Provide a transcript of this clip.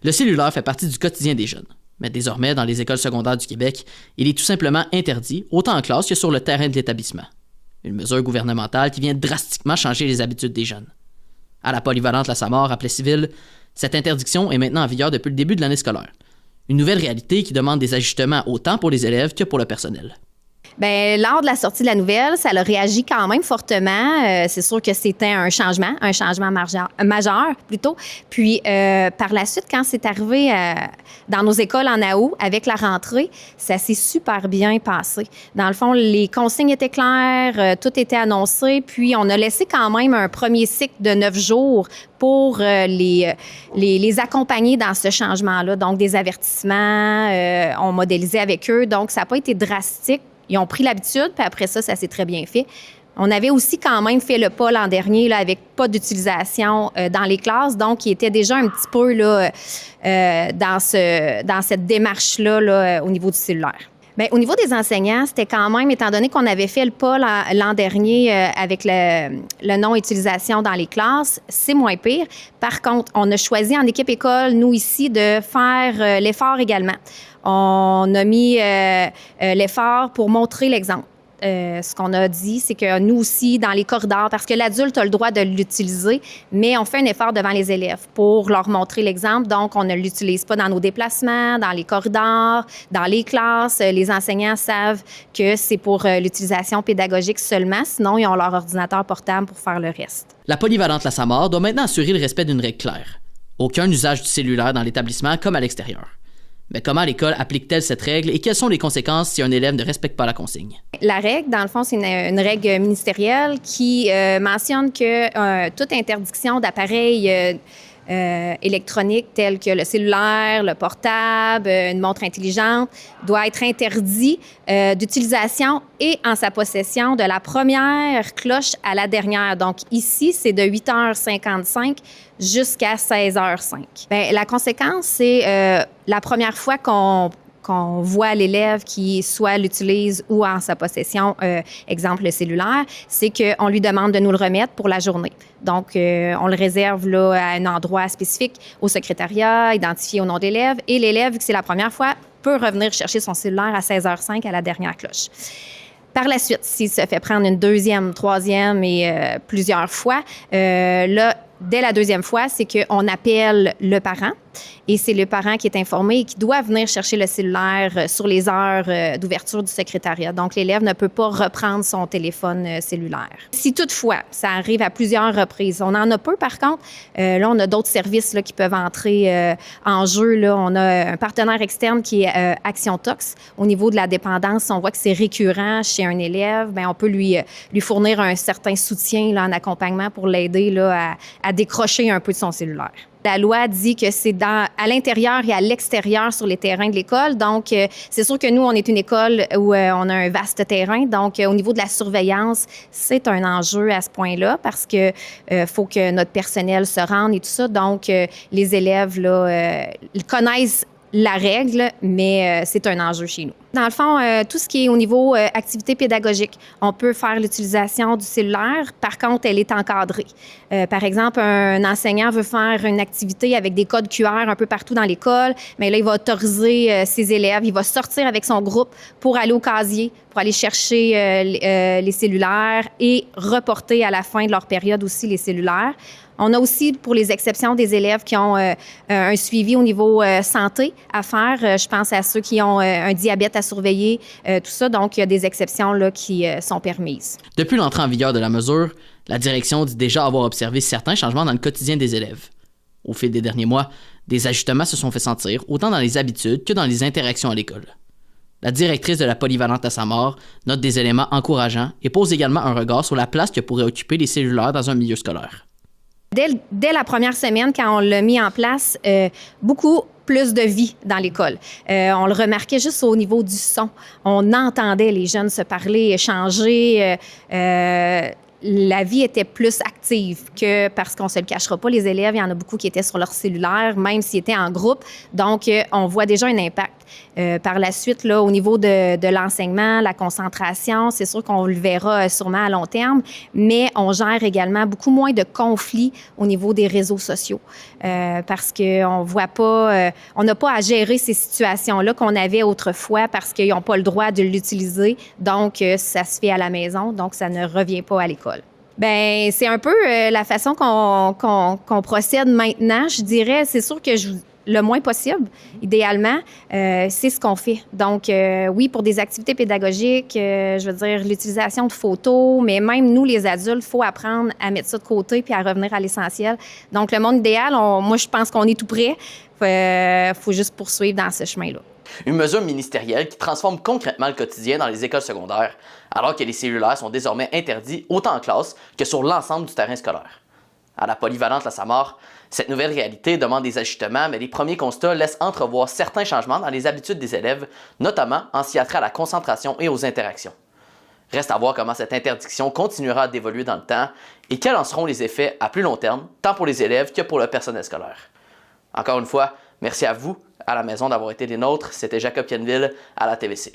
Le cellulaire fait partie du quotidien des jeunes. Mais désormais, dans les écoles secondaires du Québec, il est tout simplement interdit, autant en classe que sur le terrain de l'établissement. Une mesure gouvernementale qui vient drastiquement changer les habitudes des jeunes. À la polyvalente La Samar, à Plessisville, cette interdiction est maintenant en vigueur depuis le début de l'année scolaire. Une nouvelle réalité qui demande des ajustements autant pour les élèves que pour le personnel. Bien, lors de la sortie de la nouvelle, ça a réagi quand même fortement. C'est sûr que c'était un changement majeur plutôt. Puis, par la suite, quand c'est arrivé dans nos écoles en août, avec la rentrée, ça s'est super bien passé. Dans le fond, les consignes étaient claires, tout était annoncé, puis on a laissé quand même un premier cycle de 9 jours pour les accompagner dans ce changement-là. Donc, des avertissements, on modélisait avec eux. Donc, ça n'a pas été drastique. Ils ont pris l'habitude, puis après ça, ça s'est très bien fait. On avait aussi quand même fait le pas l'an dernier là, avec pas d'utilisation dans les classes, donc ils étaient déjà un petit peu là, dans cette démarche-là là, au niveau du cellulaire. Bien, au niveau des enseignants, c'était quand même, étant donné qu'on avait fait le pas l'an dernier avec le non-utilisation dans les classes, c'est moins pire. Par contre, on a choisi en équipe école, nous ici, de faire l'effort également. On a mis l'effort pour montrer l'exemple. Ce qu'on a dit, c'est que nous aussi, dans les corridors, parce que l'adulte a le droit de l'utiliser, mais on fait un effort devant les élèves pour leur montrer l'exemple. Donc, on ne l'utilise pas dans nos déplacements, dans les corridors, dans les classes. Les enseignants savent que c'est pour l'utilisation pédagogique seulement. Sinon, ils ont leur ordinateur portable pour faire le reste. La polyvalente La Samar doit maintenant assurer le respect d'une règle claire. Aucun usage du cellulaire dans l'établissement comme à l'extérieur. Mais comment l'école applique-t-elle cette règle et quelles sont les conséquences si un élève ne respecte pas la consigne? La règle, dans le fond, c'est une règle ministérielle qui mentionne que toute interdiction d'appareils électroniques tels que le cellulaire, le portable, une montre intelligente doit être interdit d'utilisation et en sa possession de la première cloche à la dernière. Donc ici, c'est de 8h55 jusqu'à 16h05. Bien, la conséquence, c'est la première fois qu'on voit l'élève qui soit l'utilise ou en sa possession, exemple le cellulaire, c'est qu'on lui demande de nous le remettre pour la journée. Donc, on le réserve là, à un endroit spécifique au secrétariat, identifié au nom d'élève, et l'élève, vu que c'est la première fois, peut revenir chercher son cellulaire à 16h05 à la dernière cloche. Par la suite, s'il se fait prendre une deuxième, troisième et plusieurs fois, là, dès la deuxième fois, c'est qu'on appelle le parent et c'est le parent qui est informé et qui doit venir chercher le cellulaire sur les heures d'ouverture du secrétariat. Donc, l'élève ne peut pas reprendre son téléphone cellulaire. Si toutefois, ça arrive à plusieurs reprises, on en a peu par contre, là, on a d'autres services là, qui peuvent entrer en jeu. Là. On a un partenaire externe qui est Action Tox. Au niveau de la dépendance, on voit que c'est récurrent chez un élève. Bien, on peut lui fournir un certain soutien là, en accompagnement pour l'aider là, à décrocher un peu de son cellulaire. La loi dit que c'est à l'intérieur et à l'extérieur sur les terrains de l'école. Donc, c'est sûr que nous, on est une école où on a un vaste terrain. Donc, au niveau de la surveillance, c'est un enjeu à ce point-là parce que faut que notre personnel se rende et tout ça. Donc, les élèves là, connaissent la règle, mais c'est un enjeu chez nous. Dans le fond, tout ce qui est au niveau activité pédagogique, on peut faire l'utilisation du cellulaire. Par contre, elle est encadrée. Par exemple, un enseignant veut faire une activité avec des codes QR un peu partout dans l'école, mais là, il va autoriser ses élèves, il va sortir avec son groupe pour aller au casier, pour aller chercher les cellulaires et reporter à la fin de leur période aussi les cellulaires. On a aussi, pour les exceptions des élèves qui ont un suivi au niveau santé à faire, je pense à ceux qui ont un diabète à surveiller, tout ça. Donc, il y a des exceptions là, qui sont permises. Depuis l'entrée en vigueur de la mesure, la direction dit déjà avoir observé certains changements dans le quotidien des élèves. Au fil des derniers mois, des ajustements se sont fait sentir, autant dans les habitudes que dans les interactions à l'école. La directrice de la polyvalente La Samar note des éléments encourageants et pose également un regard sur la place que pourraient occuper les cellulaires dans un milieu scolaire. Dès la première semaine, quand on l'a mis en place, beaucoup plus de vie dans l'école. On le remarquait juste au niveau du son. On entendait les jeunes se parler, échanger. La vie était plus active que, parce qu'on se le cachera pas, les élèves, il y en a beaucoup qui étaient sur leur cellulaire, même s'ils étaient en groupe. Donc, on voit déjà un impact. Par la suite, là, au niveau de l'enseignement, la concentration, c'est sûr qu'on le verra sûrement à long terme, mais on gère également beaucoup moins de conflits au niveau des réseaux sociaux parce qu'on voit pas, on n'a pas à gérer ces situations-là qu'on avait autrefois parce qu'ils n'ont pas le droit de l'utiliser. Donc, ça se fait à la maison, donc ça ne revient pas à l'école. Ben, c'est un peu la façon qu'on procède maintenant. Je dirais, c'est sûr que le moins possible, idéalement, c'est ce qu'on fait. Donc, oui, pour des activités pédagogiques, je veux dire, l'utilisation de photos, mais même nous, les adultes, il faut apprendre à mettre ça de côté puis à revenir à l'essentiel. Donc, le monde idéal, moi, je pense qu'on est tout prêt. Faut juste poursuivre dans ce chemin-là. Une mesure ministérielle qui transforme concrètement le quotidien dans les écoles secondaires, alors que les cellulaires sont désormais interdits autant en classe que sur l'ensemble du terrain scolaire. À la polyvalente La Samar, cette nouvelle réalité demande des ajustements, mais les premiers constats laissent entrevoir certains changements dans les habitudes des élèves, notamment en ce qui a trait à la concentration et aux interactions. Reste à voir comment cette interdiction continuera d'évoluer dans le temps et quels en seront les effets à plus long terme, tant pour les élèves que pour le personnel scolaire. Encore une fois, merci à vous, à la maison, d'avoir été des nôtres. C'était Jacob Pienville à la TVC.